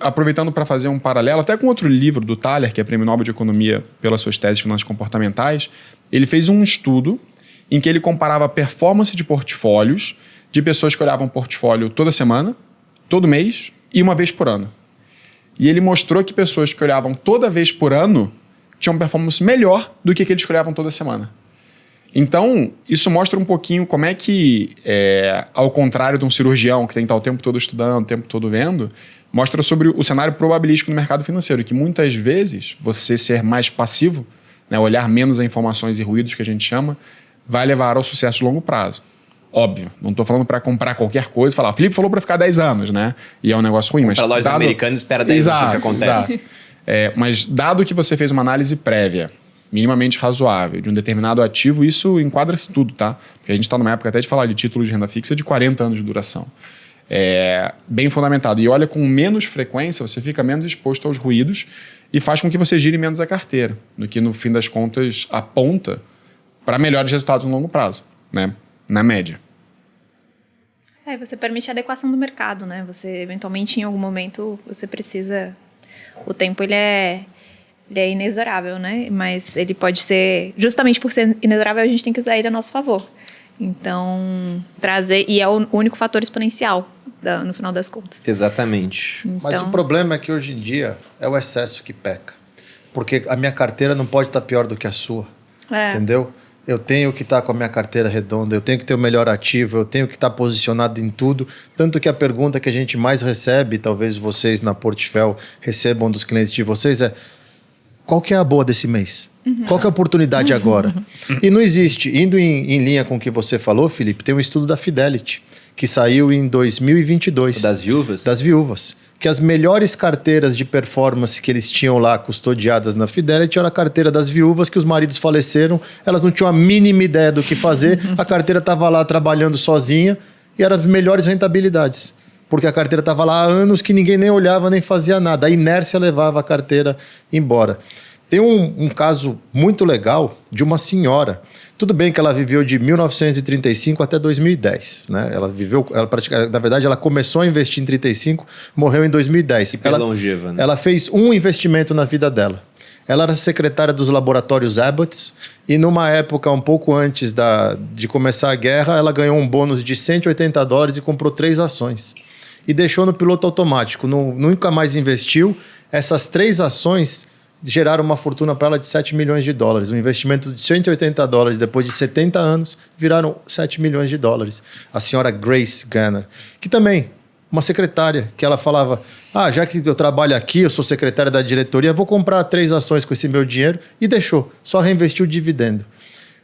Aproveitando para fazer um paralelo, até com outro livro do Thaler, que é Prêmio Nobel de Economia pelas suas teses de finanças comportamentais, ele fez um estudo em que ele comparava a performance de portfólios de pessoas que olhavam portfólio toda semana, todo mês e uma vez por ano. E ele mostrou que pessoas que olhavam toda vez por ano tinham performance melhor do que aqueles que olhavam toda semana. Então, isso mostra um pouquinho como é que, ao contrário de um cirurgião que tem que estar o tempo todo estudando, o tempo todo vendo, mostra sobre o cenário probabilístico no mercado financeiro, que muitas vezes você ser mais passivo, né, olhar menos a informações e ruídos que a gente chama, vai levar ao sucesso de longo prazo. Óbvio, não estou falando para comprar qualquer coisa e falar, o Felipe falou para ficar 10 anos, né? E é um negócio ruim. Mas para lojas americanas espera 10 anos que acontece. Mas dado que você fez uma análise prévia, minimamente razoável, de um determinado ativo, isso enquadra-se tudo, tá? Porque a gente está numa época até de falar de título de renda fixa de 40 anos de duração. Bem fundamentado. E olha, com menos frequência, você fica menos exposto aos ruídos e faz com que você gire menos a carteira, do que no fim das contas aponta para melhores resultados no longo prazo, né? Na média. Você permite a adequação do mercado, né? Você, eventualmente, em algum momento, você precisa... O tempo, ele é inexorável, né? Mas ele pode ser... Justamente por ser inexorável, a gente tem que usar ele a nosso favor. Então, trazer... E é o único fator exponencial, no final das contas. Exatamente. Então... Mas o problema é que, hoje em dia, é o excesso que peca. Porque a minha carteira não pode estar pior do que a sua. Entendeu? Eu tenho que estar com a minha carteira redonda, eu tenho que ter o melhor ativo, eu tenho que estar posicionado em tudo. Tanto que a pergunta que a gente mais recebe, talvez vocês na Portfel recebam dos clientes de vocês, é: qual que é a boa desse mês? Qual que é a oportunidade agora? E não existe. Indo em linha com o que você falou, Felipe, tem um estudo da Fidelity, que saiu em 2022. Das viúvas? Das viúvas. Que as melhores carteiras de performance que eles tinham lá custodiadas na Fidelity era a carteira das viúvas, que os maridos faleceram, elas não tinham a mínima ideia do que fazer, a carteira estava lá trabalhando sozinha e eram as melhores rentabilidades. Porque a carteira estava lá há anos que ninguém nem olhava, nem fazia nada. A inércia levava a carteira embora. Tem um caso muito legal de uma senhora. Tudo bem que ela viveu de 1935 até 2010, né? Na verdade, ela começou a investir em 35, morreu em 2010. Super longeva, né? Ela fez um investimento na vida dela. Ela era secretária dos laboratórios Abbott e numa época um pouco antes de começar a guerra, ela ganhou um bônus de $180 e comprou 3 ações. E deixou no piloto automático, nunca mais investiu. Essas 3 ações geraram uma fortuna para ela de $7 milhões. Um investimento de $180 depois de 70 anos, viraram $7 milhões. A senhora Grace Granner, que também, uma secretária, que ela falava, já que eu trabalho aqui, eu sou secretária da diretoria, vou comprar 3 ações com esse meu dinheiro, e deixou, só reinvestiu o dividendo.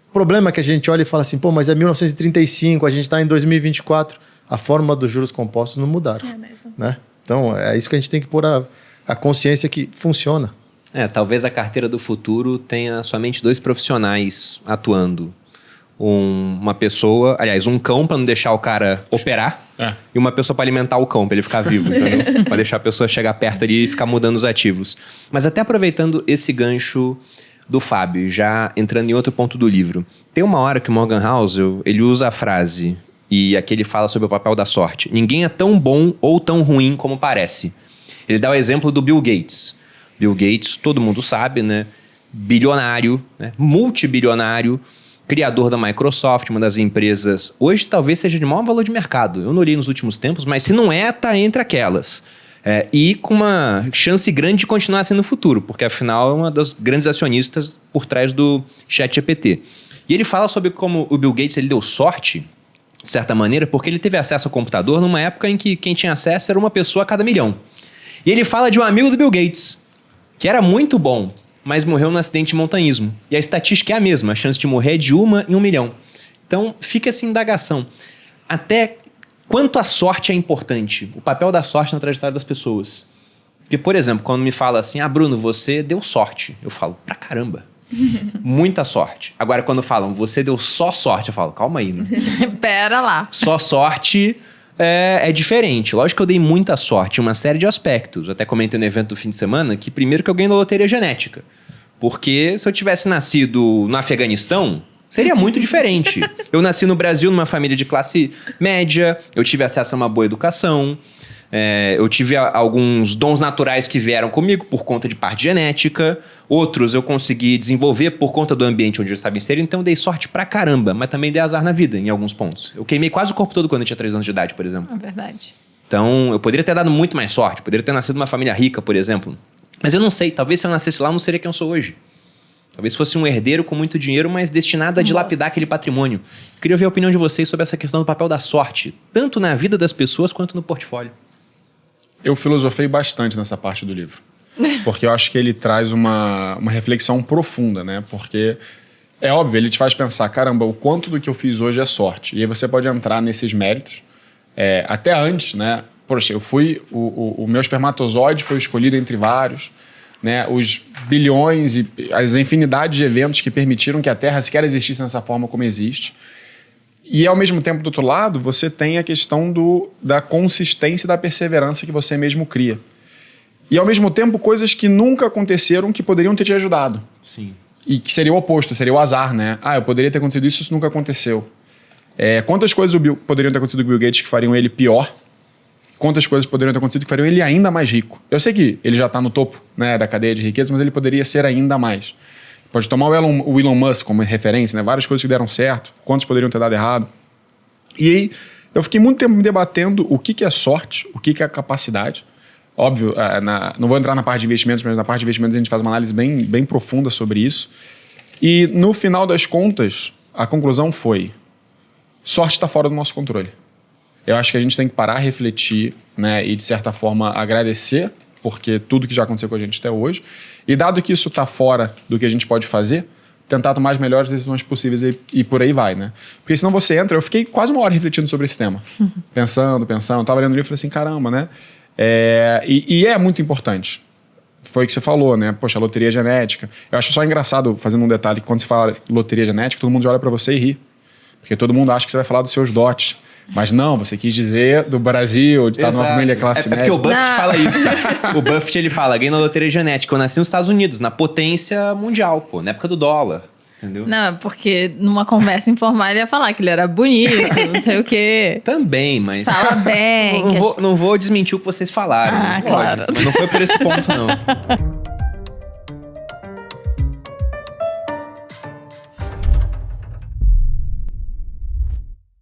O problema é que a gente olha e fala assim, mas é 1935, a gente está em 2024, a fórmula dos juros compostos não mudaram. Né? Então, é isso que a gente tem que pôr a consciência que funciona. Talvez a carteira do futuro tenha somente 2 profissionais atuando. Uma pessoa, aliás, um cão para não deixar o cara operar e uma pessoa para alimentar o cão, para ele ficar vivo, entendeu? Para deixar a pessoa chegar perto ali e ficar mudando os ativos. Mas até aproveitando esse gancho do Fábio, já entrando em outro ponto do livro. Tem uma hora que o Morgan Housel, ele usa a frase, e aqui ele fala sobre o papel da sorte. Ninguém é tão bom ou tão ruim como parece. Ele dá o exemplo do Bill Gates. Bill Gates, todo mundo sabe, né? Bilionário, né? Multibilionário, criador da Microsoft, uma das empresas, hoje talvez seja de maior valor de mercado. Eu não olhei nos últimos tempos, mas se não tá entre aquelas. E com uma chance grande de continuar sendo no futuro, porque afinal é uma das grandes acionistas por trás do ChatGPT. E ele fala sobre como o Bill Gates ele deu sorte, de certa maneira, porque ele teve acesso ao computador numa época em que quem tinha acesso era uma pessoa a cada milhão. E ele fala de um amigo do Bill Gates, que era muito bom, mas morreu num acidente de montanhismo. E a estatística é a mesma, a chance de morrer é de 1 em 1 milhão. Então, fica essa indagação. Até quanto a sorte é importante? O papel da sorte na trajetória das pessoas. Porque, por exemplo, quando me fala assim, Bruno, você deu sorte. Eu falo, pra caramba. Muita sorte. Agora, quando falam, você deu só sorte, eu falo, calma aí, né? Pera lá. Só sorte... É diferente. Lógico que eu dei muita sorte em uma série de aspectos. Eu até comentei no evento do fim de semana que primeiro que eu ganhei na loteria genética. Porque se eu tivesse nascido no Afeganistão, seria muito diferente. Eu nasci no Brasil numa família de classe média, eu tive acesso a uma boa educação, Eu tive alguns dons naturais que vieram comigo por conta de parte genética. Outros eu consegui desenvolver por conta do ambiente onde eu estava inserido. Então eu dei sorte pra caramba, mas também dei azar na vida em alguns pontos. Eu queimei quase o corpo todo quando eu tinha 3 anos de idade, por exemplo. É verdade. Então eu poderia ter dado muito mais sorte. Poderia ter nascido numa família rica, por exemplo. Mas eu não sei. Talvez se eu nascesse lá eu não seria quem eu sou hoje. Talvez fosse um herdeiro com muito dinheiro, mas destinado a dilapidar aquele patrimônio. Queria ouvir a opinião de vocês sobre essa questão do papel da sorte. Tanto na vida das pessoas quanto no portfólio. Eu filosofei bastante nessa parte do livro. Porque eu acho que ele traz uma reflexão profunda, né? Porque é óbvio, ele te faz pensar, caramba, o quanto do que eu fiz hoje é sorte. E aí você pode entrar nesses méritos. Até antes, né? Poxa, eu fui... O meu espermatozoide foi escolhido entre vários, né? Os bilhões e as infinidades de eventos que permitiram que a Terra sequer existisse nessa forma como existe. E, ao mesmo tempo, do outro lado, você tem a questão da consistência e da perseverança que você mesmo cria. E, ao mesmo tempo, coisas que nunca aconteceram que poderiam ter te ajudado. Sim. E que seria o oposto, seria o azar, né? Eu poderia ter acontecido isso nunca aconteceu. Quantas coisas poderiam ter acontecido com o Bill Gates que fariam ele pior? Quantas coisas poderiam ter acontecido que fariam ele ainda mais rico? Eu sei que ele já está no topo, né, da cadeia de riqueza, mas ele poderia ser ainda mais. Pode tomar o Elon Musk como referência, né? Várias coisas que deram certo, quantas poderiam ter dado errado. E aí, eu fiquei muito tempo me debatendo o que é sorte, o que é capacidade. Óbvio, não vou entrar na parte de investimentos, mas na parte de investimentos a gente faz uma análise bem profunda sobre isso. E, no final das contas, a conclusão foi: sorte está fora do nosso controle. Eu acho que a gente tem que parar, refletir, né, e, de certa forma, agradecer, porque tudo que já aconteceu com a gente até hoje. E dado que isso está fora do que a gente pode fazer, tentar tomar as melhores decisões possíveis e por aí vai, né? Porque senão você entra... Eu fiquei quase uma hora refletindo sobre esse tema. Pensando. Tava lendo o livro e falei assim, caramba, né? E é muito importante. Foi o que você falou, né? Poxa, loteria genética. Eu acho só engraçado, fazendo um detalhe, que quando você fala loteria genética, todo mundo já olha para você e ri. Porque todo mundo acha que você vai falar dos seus dotes. Mas não, você quis dizer do Brasil, de estar numa família classe média. É porque o Buffett fala isso. O Buffett, ele fala, ganhei na loteria genética. Eu nasci nos Estados Unidos, na potência mundial, pô, na época do dólar. Entendeu? Não, porque numa conversa informal ele ia falar que ele era bonito, não sei o quê. Também, mas... Fala bem. Não vou desmentir o que vocês falaram. Claro. Mas não foi por esse ponto, não.